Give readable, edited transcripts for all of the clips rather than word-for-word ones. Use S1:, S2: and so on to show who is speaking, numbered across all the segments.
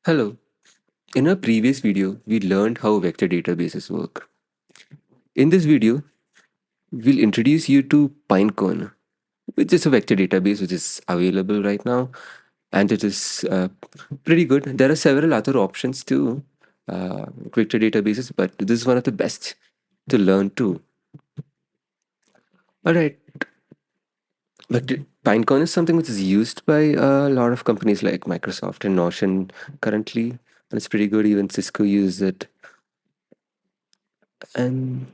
S1: Hello. In our previous video, we learned how vector databases work. In this video, we'll introduce you to Pinecone, which is a vector database which is available right now, and it is pretty good. There are several other options too, vector databases, but this is one of the best to learn too. All right, but Pinecone is something which is used by a lot of companies like Microsoft and Notion currently, and it's pretty good. Even Cisco uses it, and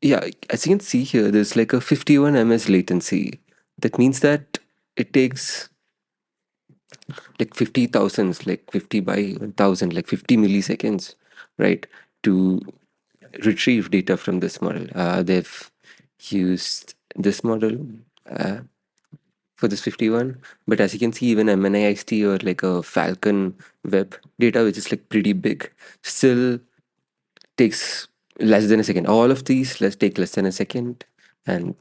S1: yeah, as you can see here, there's like a 51 ms latency. That means that it takes like 50,000, like 50 by 1000, like 50 milliseconds, right, to retrieve data from this model. They've used this model uh, for this 51, but as you can see, even MNIST or like a Falcon web data, which is like pretty big, still takes less than a second. All of these let's take less than a second, and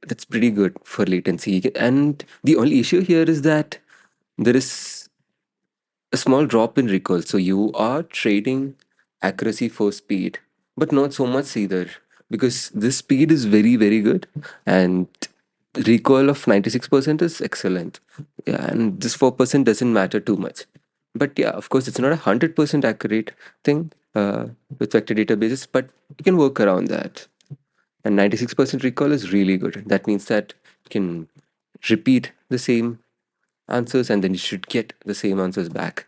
S1: that's pretty good for latency. And the only issue here is that there is a small drop in recall. So you are trading accuracy for speed, but not so much either, because this speed is very, very good, and recall of 96% is excellent. Yeah, and this 4% doesn't matter too much. But yeah, of course, it's not 100% accurate thing with vector databases, but you can work around that. And 96% recall is really good. That means that you can repeat the same answers and then you should get the same answers back.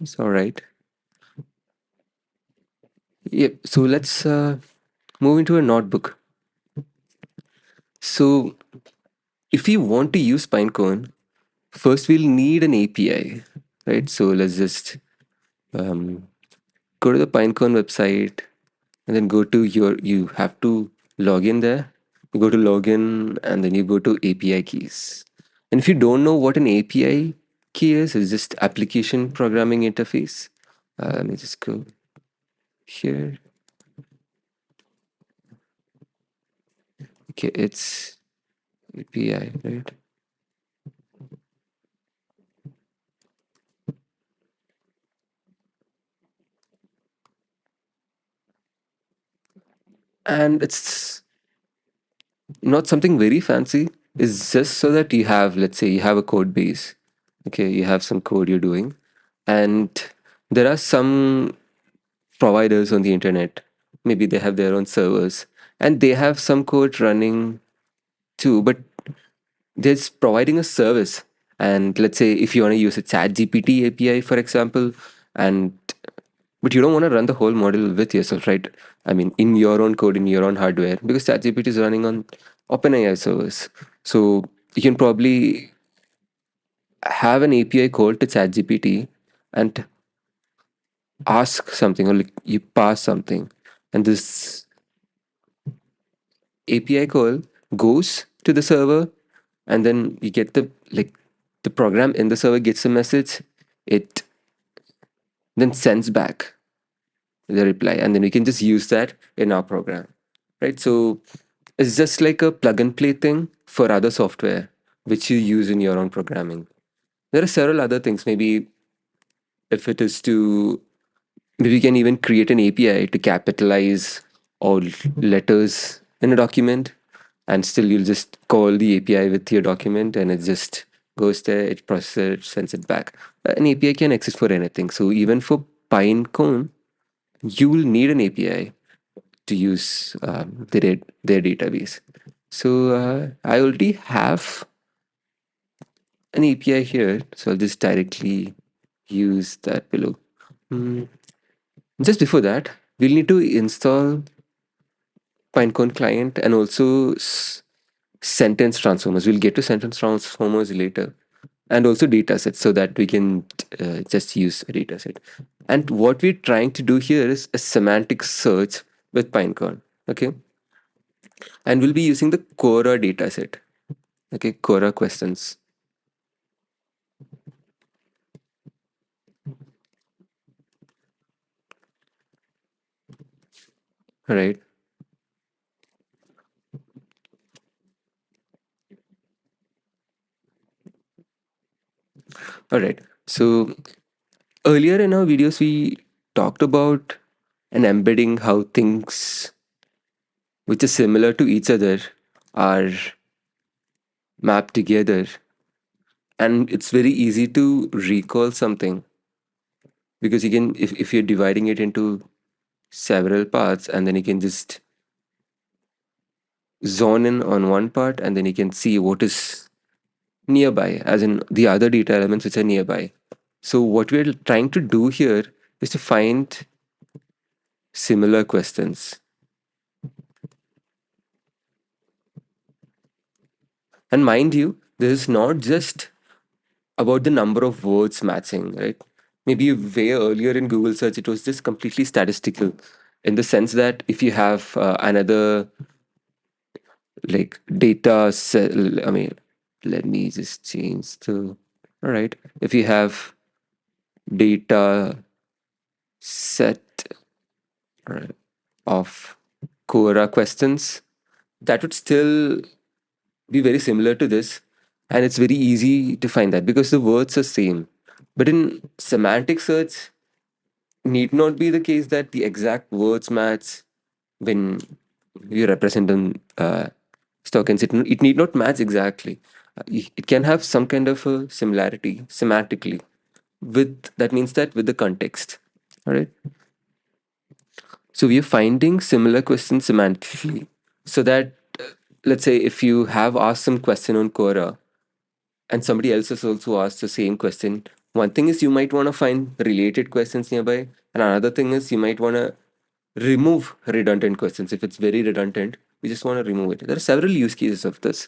S1: It's all right. Yep. So let's move into a notebook. So if we want to use Pinecone, first we'll need an API, right? So let's just um, go to the Pinecone website and then go to you have to log in there. You go to login and then you go to API keys. And if you don't know what an API key is, it's just application programming interface. Let me just go here. Okay, it's API, right? And it's not something very fancy. It's just so that you have, let's say, you have a code base. Okay, you have some code you're doing, and there are some providers on the internet. Maybe they have their own servers, and they have some code running too, but they're just providing a service. And let's say if you want to use a chat GPT API, for example, and but you don't want to run the whole model with yourself, right? I mean, in your own code, in your own hardware, because ChatGPT is running on OpenAI servers. So you can probably have an API call to ChatGPT and ask something, or like you pass something, and this API call goes to the server, and then you get the program in the server gets a message. It then sends back the reply, and then we can just use that in our program, right? So it's just like a plug and play thing for other software which you use in your own programming. There are several other things. Maybe if it is to, maybe you can even create an API to capitalize all letters in a document, and still you'll just call the API with your document and it just goes there, it processes it, sends it back. An API can exist for anything. So even for Pinecone, you will need an API to use their database. So I already have an API here, so I'll just directly use that below. Mm, Just before that, we'll need to install Pinecone client and also sentence transformers. We'll get to sentence transformers later, and also datasets so that we can just use a dataset. And what we're trying to do here is a semantic search with Pinecone. Okay, and we'll be using the Quora dataset. Okay, Quora questions. All right. All right. So earlier in our videos, we talked about an embedding, how things which are similar to each other are mapped together. And it's very easy to recall something because you can, if you're dividing it into several parts, and then you can just zone in on one part, and then you can see what is nearby, as in the other data elements which are nearby. So, what we're trying to do here is to find similar questions. And mind you, this is not just about the number of words matching, right? Maybe way earlier in Google search, it was just completely statistical in the sense that if you have another like data set, I mean, let me just change the, all right. If you have data set right, of Quora questions, that would still be very similar to this. And it's very easy to find that because the words are same. But in semantic search, need not be the case that the exact words match when you represent them tokens. It need not match exactly. It can have some kind of a similarity semantically with that means that with the context. All right. So we are finding similar questions semantically so that let's say if you have asked some question on Quora and somebody else has also asked the same question, one thing is you might want to find related questions nearby, and another thing is you might want to remove redundant questions. If it's very redundant, we just want to remove it. There are several use cases of this.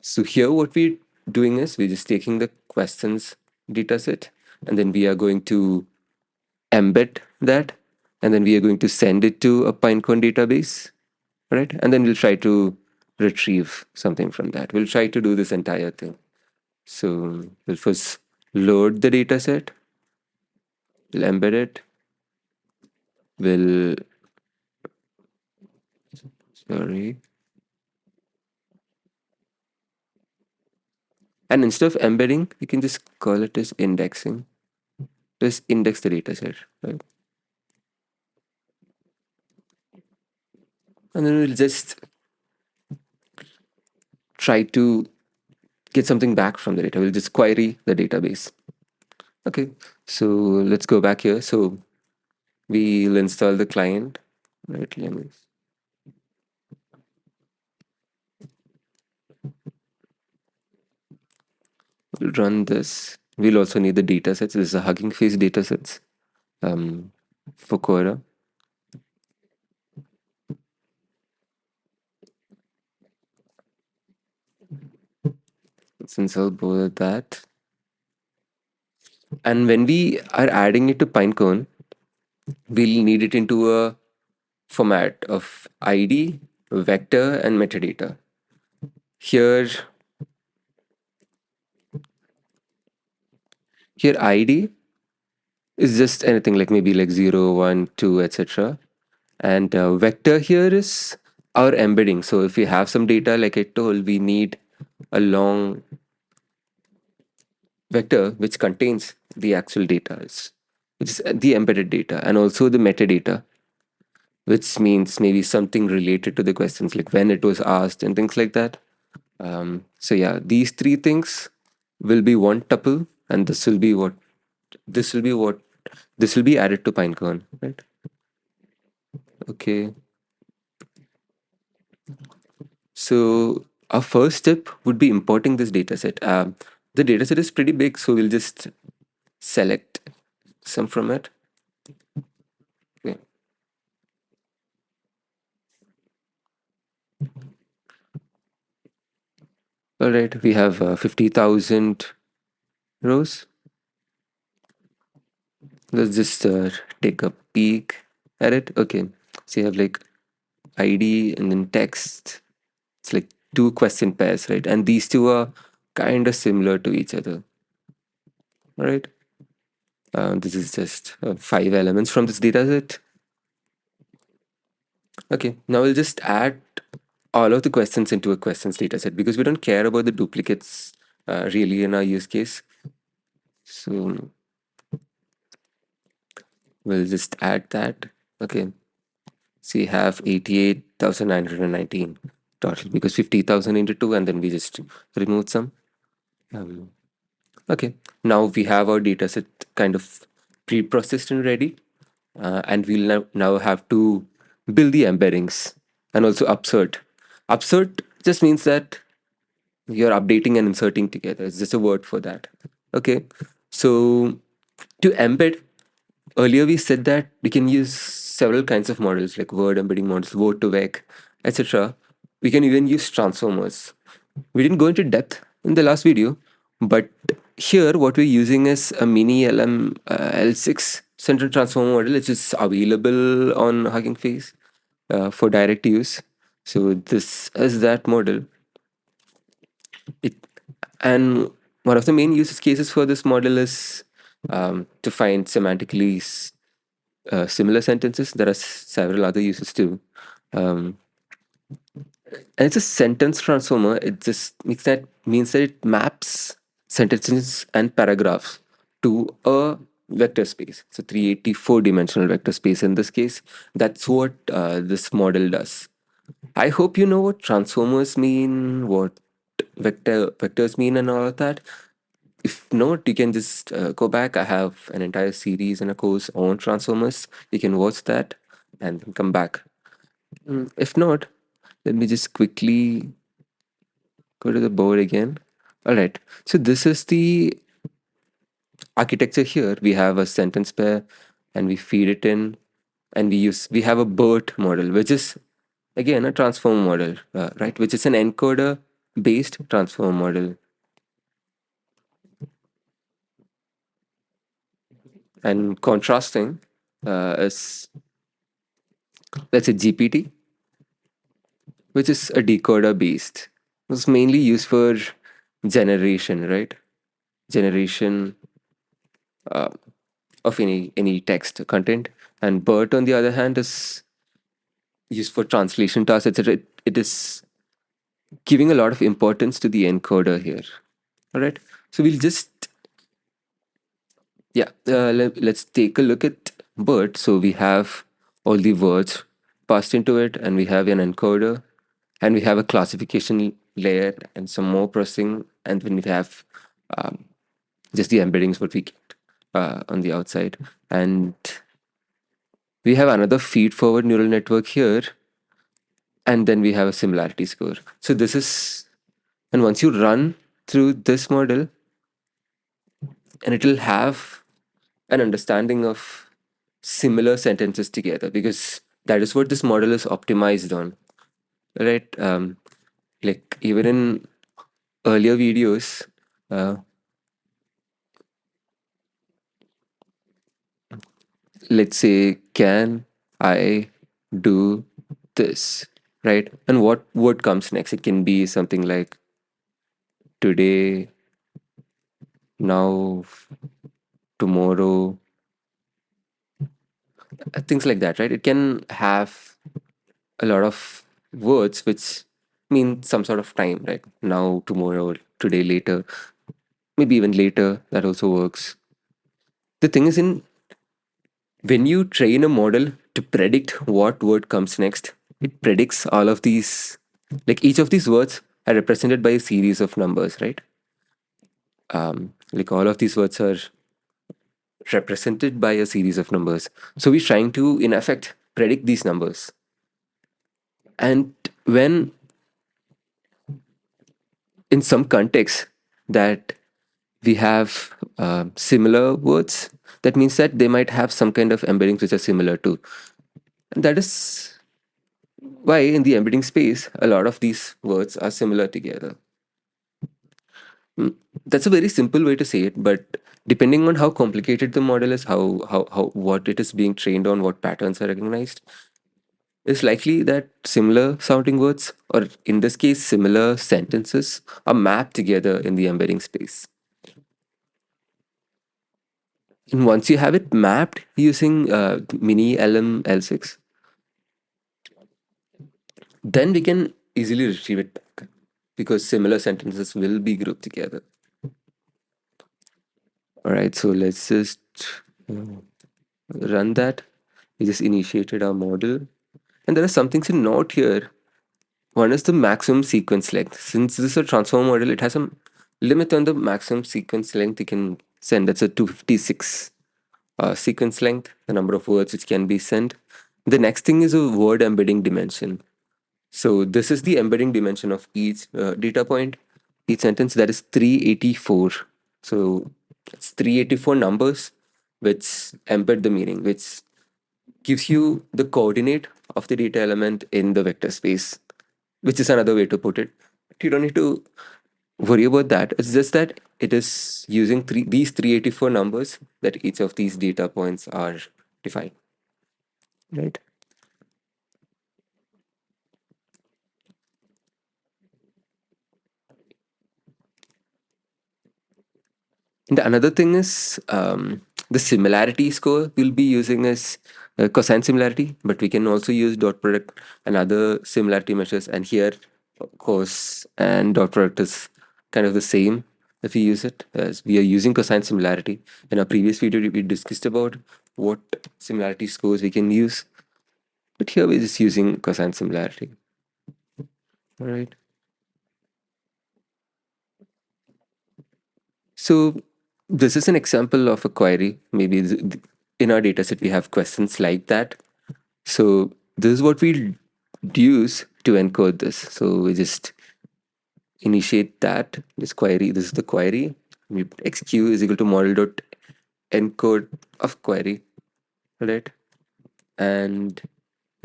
S1: So here what we're doing is we're just taking the questions dataset and then we are going to embed that and then we are going to send it to a Pinecone database, right? And then we'll try to retrieve something from that. We'll try to do this entire thing. So we'll first load the dataset, we'll embed it, we'll, sorry. And instead of embedding, you can just call it as indexing. Just index the dataset, right? And then we'll just try to get something back from the data. We'll just query the database. Okay, so let's go back here. So we'll install the client, right? Let me, we'll run this. We'll also need the datasets. This is a Hugging Face datasets for Quora. Let's install both of that. And when we are adding it to Pinecone, we'll need it into a format of ID, vector, and metadata. Here, here ID is just anything like maybe like 0, 1, 2, etc. And vector here is our embedding. So if we have some data, like I told, we need a long vector which contains the actual data, which is the embedded data, and also the metadata, which means maybe something related to the questions, like when it was asked and things like that. So yeah, these three things will be one tuple, and this will be what this will be added to Pinecone, right? Okay. So our first step would be importing this dataset. The dataset is pretty big, so we'll just select some from it. Okay. All right, we have 50,000 rows. Let's just take a peek at it. Okay, so you have like ID and then text. It's like two question pairs, right? And these two are kind of similar to each other. All right. This is just 5 elements from this data set. Okay, now we'll just add all of the questions into a questions data set because we don't care about the duplicates really in our use case. So we'll just add that. Okay. So we have 88,919 total because 50,000 into 2 and then we just remove some. Um, okay. Now we have our data set kind of pre-processed and ready. And we'll now have to build the embeddings and also upsert. Upsert just means that you're updating and inserting together. It's just a word for that. Okay. So to embed, earlier we said that we can use several kinds of models like word embedding models, word to vec, etc. We can even use transformers. We didn't go into depth in the last video, but here what we're using is a mini L6 central transformer model, which is available on Hugging Face for direct use. So this is that model. It and one of the main use cases for this model is to find semantically similar sentences. There are several other uses too. Um, and it's a sentence transformer. It just means that it maps sentences and paragraphs to a vector space. So 384 dimensional vector space in this case. That's what this model does. I hope you know what transformers mean, what vectors mean, and all of that. If not, you can just go back. I have an entire series and a course on transformers. You can watch that and then come back. If not, let me just quickly go to the board again. All right. So this is the architecture here. We have a sentence pair and we feed it in and we have a BERT model, which is again a transform model, right? Which is an encoder based transform model. And contrasting is, let's say, GPT, which is a decoder based. It's mainly used for generation, right? Generation of any text content. And BERT, on the other hand, is used for translation tasks, etc. It is giving a lot of importance to the encoder here. All right. So we'll just yeah, let's take a look at BERT. So we have all the words passed into it, and we have an encoder, and we have a classification layer and some more processing, and then we have um, just the embeddings what we get on the outside, and we have another feed forward neural network here, and then we have a similarity score. So this is, and once you run through this model, and it will have an understanding of similar sentences together because that is what this model is optimized on, right? Like even in earlier videos, uh, let's say, can I do this, right? And what word comes next? It can be something like today, now, tomorrow, things like that, right? It can have a lot of words which mean some sort of time, right? Now, tomorrow, today, later, maybe even later, that also works. The thing is, in when you train a model to predict what word comes next, it predicts all of these, like each of these words are represented by a series of numbers, right? Like all of these words are represented by a series of numbers. So we're trying to, in effect, predict these numbers. And when in some context that we have similar words, that means that they might have some kind of embeddings which are similar too. And that is why in the embedding space, a lot of these words are similar together. That's a very simple way to say it, but depending on how complicated the model is, how what it is being trained on, what patterns are recognized, it's likely that similar sounding words, or in this case, similar sentences, are mapped together in the embedding space. And once you have it mapped using mini LM L6, then we can easily retrieve it back because similar sentences will be grouped together. All right, so let's just uh, run that. We just initiated our model. And there are some things to note here. One is the maximum sequence length. Since this is a transformer model, it has some limit on the maximum sequence length you can send. That's a 256 sequence length, the number of words which can be sent. The next thing is a word embedding dimension. So this is the embedding dimension of each data point, each sentence. That is 384. So it's 384 numbers which embed the meaning, which gives you the coordinate of the data element in the vector space, which is another way to put it. But you don't need to worry about that. It's just that it is using these 384 numbers that each of these data points are defined, right? And the another thing is the similarity score we'll be using is cosine similarity, but we can also use dot product and other similarity measures. And here, cos and dot product is kind of the same if we use it, as we are using cosine similarity. In our previous video, we discussed about what similarity scores we can use, but here we're just using cosine similarity. All right. So this is an example of a query. Maybe in our dataset we have questions like that. So this is what we'll use to encode this. So we just initiate that, this query. This is the query. XQ is equal to model dot encode of query, right? And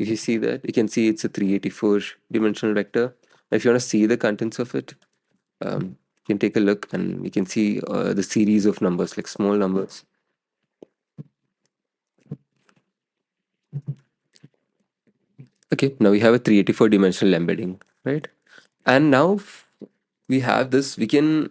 S1: if you see that, you can see it's a 384 dimensional vector. If you want to see the contents of it, you can take a look and you can see the series of numbers, like small numbers. Okay, now we have a 384 dimensional embedding, right? And now we have this, we can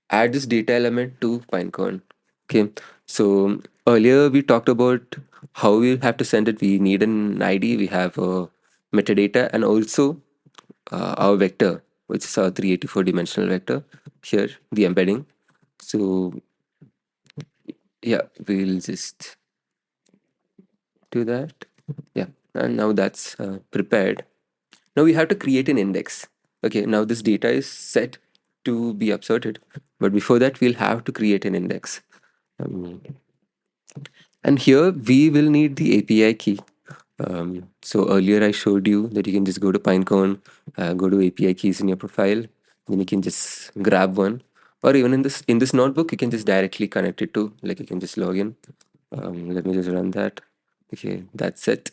S1: add this data element to Pinecone. Okay, so earlier we talked about how we have to send it. We need an ID, we have a metadata, and also our vector, which is our 384 dimensional vector. Here, the embedding. So yeah, we'll just do that. Yeah, and now that's prepared. Now we have to create an index. Okay, now this data is set to be absorted, but before that we'll have to create an index. Um, and here we will need the API key. So earlier I showed you that you can just go to Pinecone, go to API keys in your profile, then you can just grab one, or even in this notebook you can just directly connect it to, like you can just log in. Let me just run that. Okay, that's it.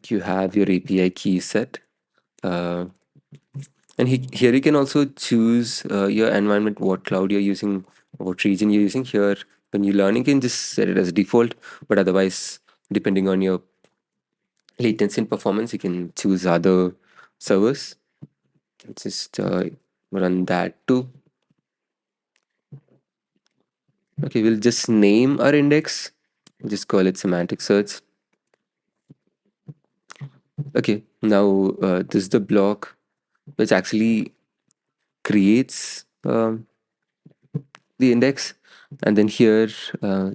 S1: You have your API key set. Uh, And here you can also choose your environment, what cloud you're using, what region you're using. Here, when you learn, you can just set it as default, but otherwise, depending on your latency and performance, you can choose other servers. Just run that too. Okay, we'll just name our index, just call it Semantic Search. Okay, now this is the block which actually creates the index, and then here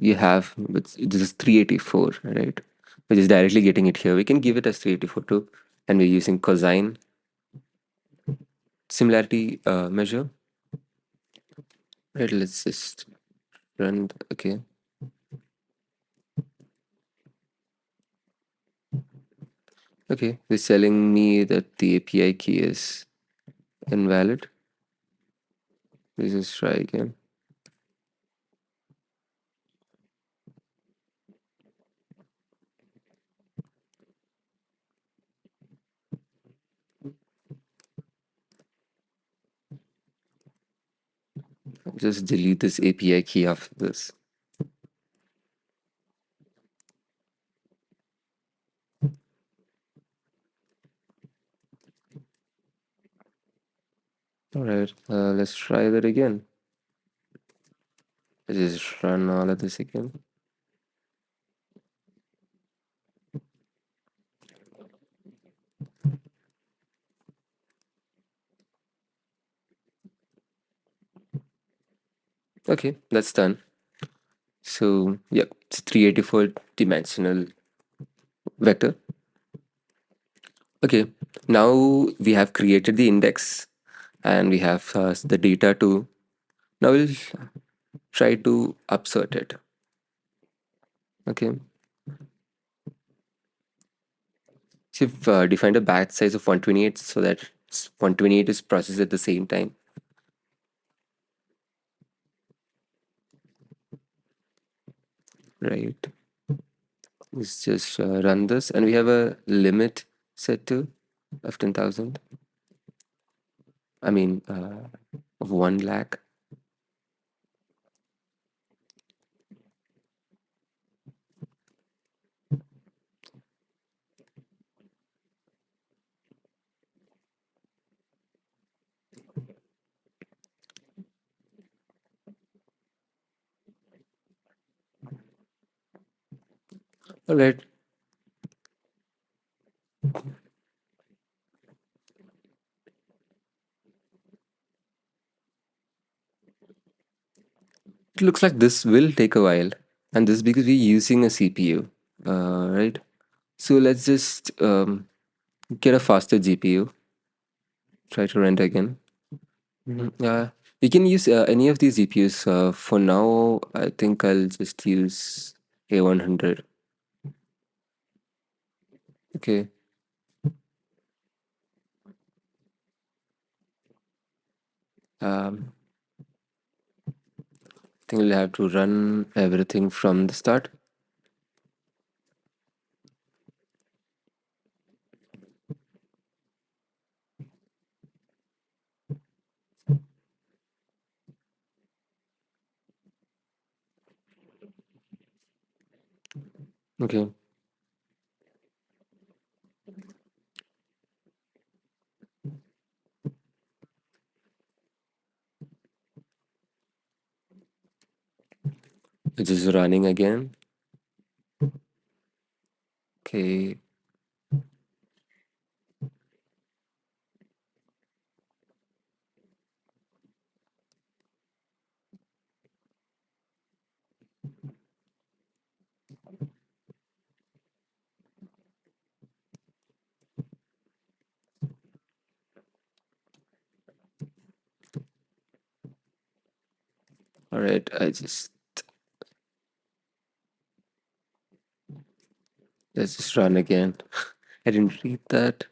S1: you have this is 384, right, which is directly getting it here. We can give it as 384 too, and we're using cosine similarity measure, right? Let's just run. Okay, okay, it's telling me that the API key is invalid. Let's just try again. Just delete this API key after this. All right, let's try that again. Let's just run all of this again. Okay, that's done. So yeah, it's 384 dimensional vector. Okay, now we have created the index and we have the data too. Now we'll try to upsert it. Okay, so you've defined a batch size of 128 so that 128 is processed at the same time, right? Let's just run this and we have a limit set to of 10,000. I mean, of 1 lakh. All right, it looks like this will take a while, and this is because we're using a CPU, right? So let's just get a faster GPU. Try to render again. You can use any of these GPUs. For now, I think I'll just use A100. Okay. I think we'll have to run everything from the start. Okay. It is running again. Okay. All right. Let's just run again. I didn't read that.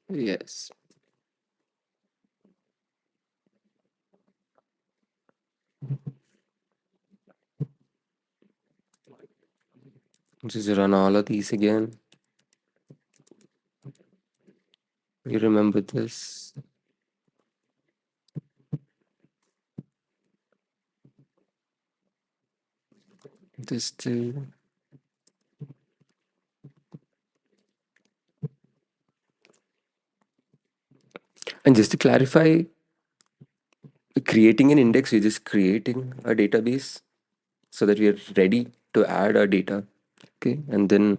S1: Yes. Just run all of these again. You remember this? This too. And just to clarify, creating an index, we're just creating a database so that we are ready to add our data. Okay. And then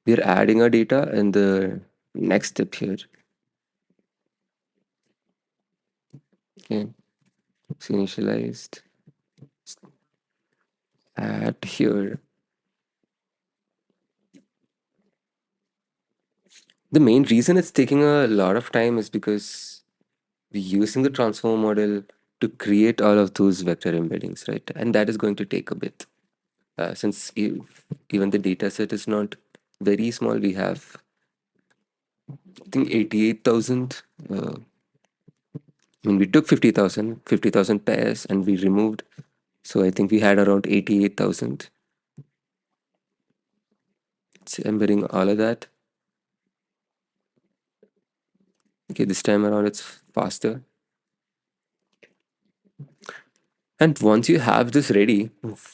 S1: we're adding our data in the next step here. Okay. So initialized, add here. The main reason it's taking a lot of time is because we're using the transformer model to create all of those vector embeddings, right? And that is going to take a bit. Since even the data set is not very small, we have, I think, 88,000. I mean, we took 50,000 pairs and we removed. So I think we had around 88,000. It's embedding all of that. Okay, this time around it's faster. And once you have this ready,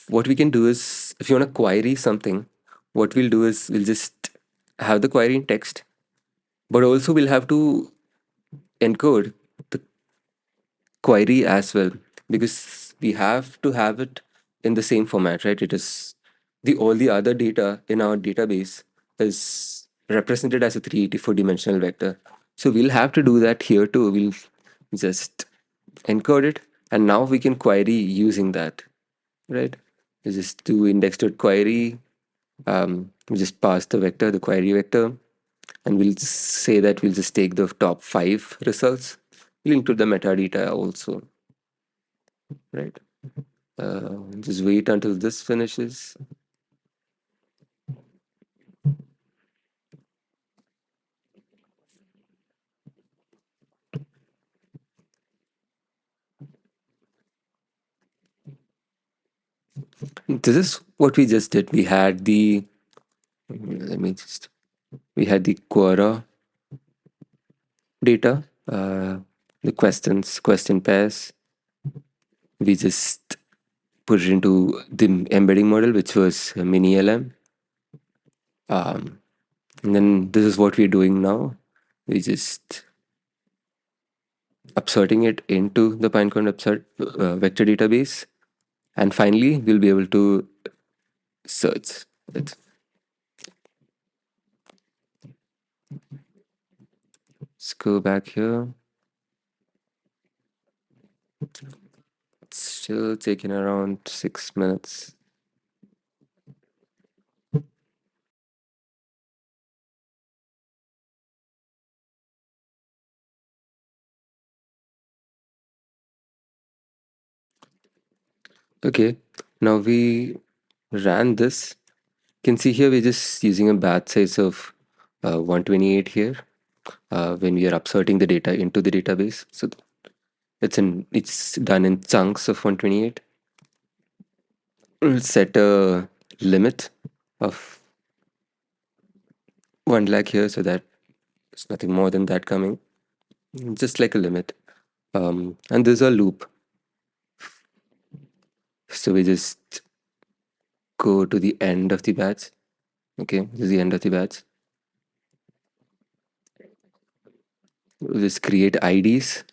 S1: what we can do is, if you want to query something, what we'll do is we'll just have the query in text, but also we'll have to encode the query as well because we have to have it in the same format, right? It is the all the other data in our database is represented as a 384 dimensional vector. So we'll have to do that here too. We'll just encode it, and now we can query using that, right? We just do index.query. We just pass the vector, the query vector, and we'll say that we'll just take the top 5 results. We'll include the metadata also, right? Just wait until this finishes. This is what we just did. We had the, let me just, we had the Quora data, the question pairs. We just put it into the embedding model, which was a mini LM. And then this is what we're doing now. We just absorting it into the Pinecone vector database. And finally, we'll be able to search it. Let's go back here. It's still taking around 6 minutes. Okay, now we ran this. You can see here we're just using a batch size of 128 here when we are upserting the data into the database. So it's done in chunks of 128. We'll set a limit of 1 lakh here so that there's nothing more than that coming, just like a limit. And there's a loop. So we just go to the end of the batch. Okay, this is the end of the batch. We'll just create IDs.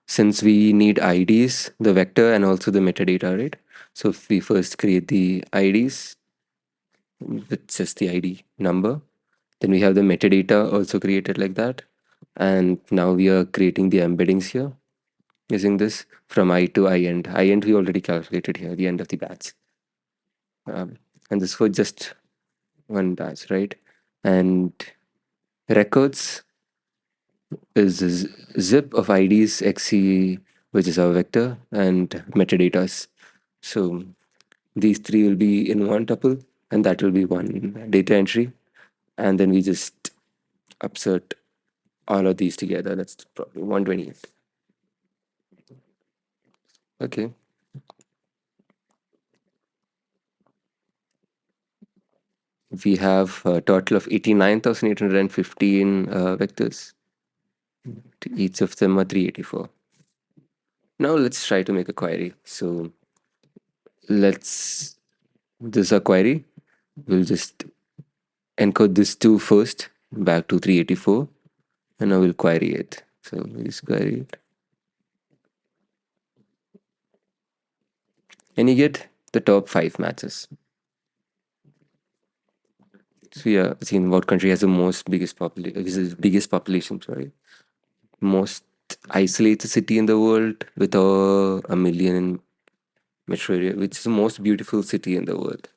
S1: Since we need IDs, the vector and also the metadata, right? So if we first create the IDs with just the ID number, then we have the metadata also created like that. And now we are creating the embeddings here using this from I to I end. I end we already calculated here, the end of the batch. And this for just one batch, right? And records is a zip of IDs XC, which is our vector, and metadatas. So these three will be in one tuple, and that will be one data entry. And then we just upsert all of these together. That's probably 128. Okay. We have a total of 89,815 vectors. Each of them are 384. Now let's try to make a query. So let's, this is a query. We'll just encode this 2 first back to 384, and now we'll query it. So we'll just query it. And you get the top 5 matches. So yeah, seeing what country has the biggest population, sorry. Most isolated city in the world with a million metro area, which is the most beautiful city in the world.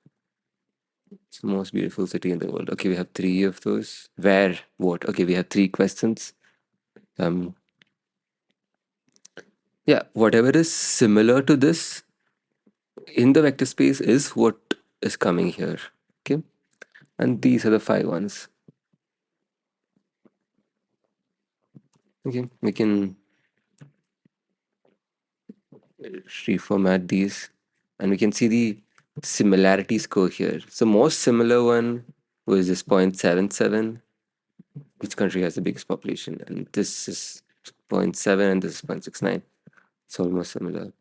S1: It's the most beautiful city in the world. Okay, we have 3 of those. Where? What? Okay, we have 3 questions. Um, yeah, whatever is similar to this in the vector space is what is coming here. Okay, and these are the 5 ones. Okay, we can reformat these, and we can see the similarity score here. So most similar one was this 0.77. Which country has the biggest population? And this is 0.7 and this is 0.69. It's almost similar.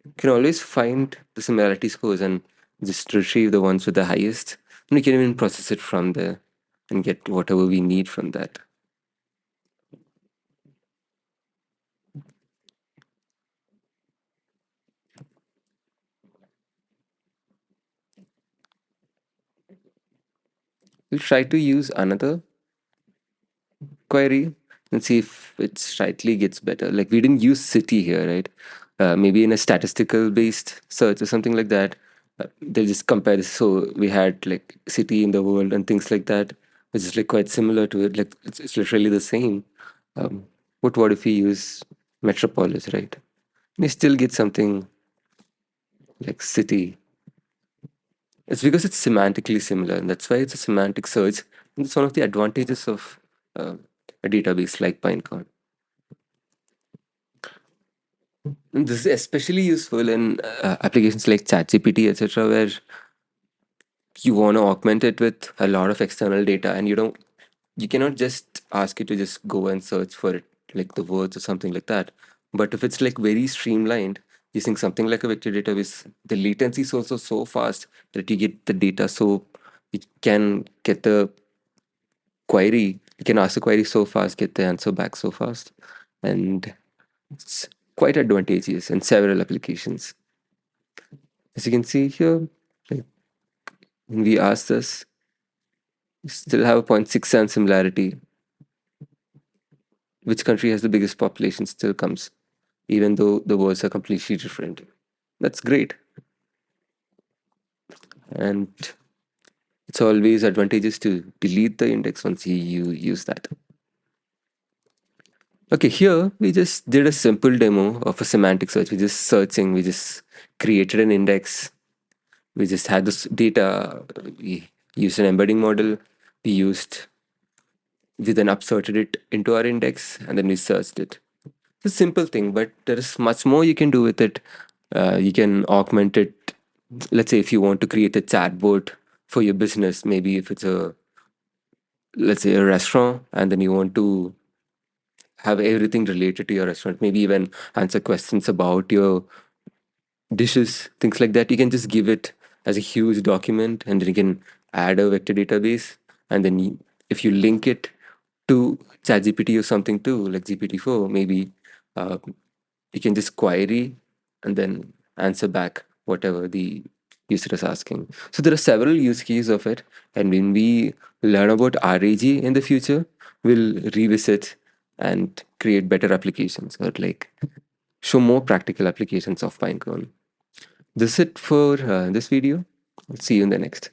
S1: You can always find the similarity scores and just retrieve the ones with the highest. And we can even process it from there and get whatever we need from that. We'll try to use another query and see if it slightly gets better. Like we didn't use city here, right? Maybe in a statistical based search or something like that, they just compare this. So we had like city in the world and things like that, which is like quite similar to it. Like it's literally the same. But what if we use metropolis, right? We still get something like city. It's because it's semantically similar, and that's why it's a semantic search. And it's one of the advantages of uh, a database like Pinecone. And this is especially useful in applications like ChatGPT, etc., where you want to augment it with a lot of external data, and you cannot just ask it to just go and search for it, like the words or something like that. But if it's like very streamlined, using something like a vector database, the latency is also so fast that you get the data so you can get the query, you can ask the query so fast, get the answer back so fast. And it's quite advantageous in several applications. As you can see here, like, when we ask this, we still have a 0.67 similarity. Which country has the biggest population still comes, even though the words are completely different. That's great. And it's always advantageous to delete the index once you use that. Okay, here we just did a simple demo of a semantic search. We just searching, we just created an index. We just had this data. We used an embedding model. We used, we then upserted it into our index and then we searched it. It's a simple thing, but there is much more you can do with it. You can augment it. Let's say if you want to create a chatbot for your business, maybe if it's a, let's say, a restaurant, and then you want to have everything related to your restaurant, maybe even answer questions about your dishes, things like that. You can just give it as a huge document, and then you can add a vector database, and then if you link it to ChatGPT or something too, like GPT-4, maybe uh, you can just query and then answer back whatever the user is asking. So there are several use cases of it, and when we learn about RAG in the future, we'll revisit and create better applications or like show more practical applications of Pinecone. This is it for this video. I'll see you in the next.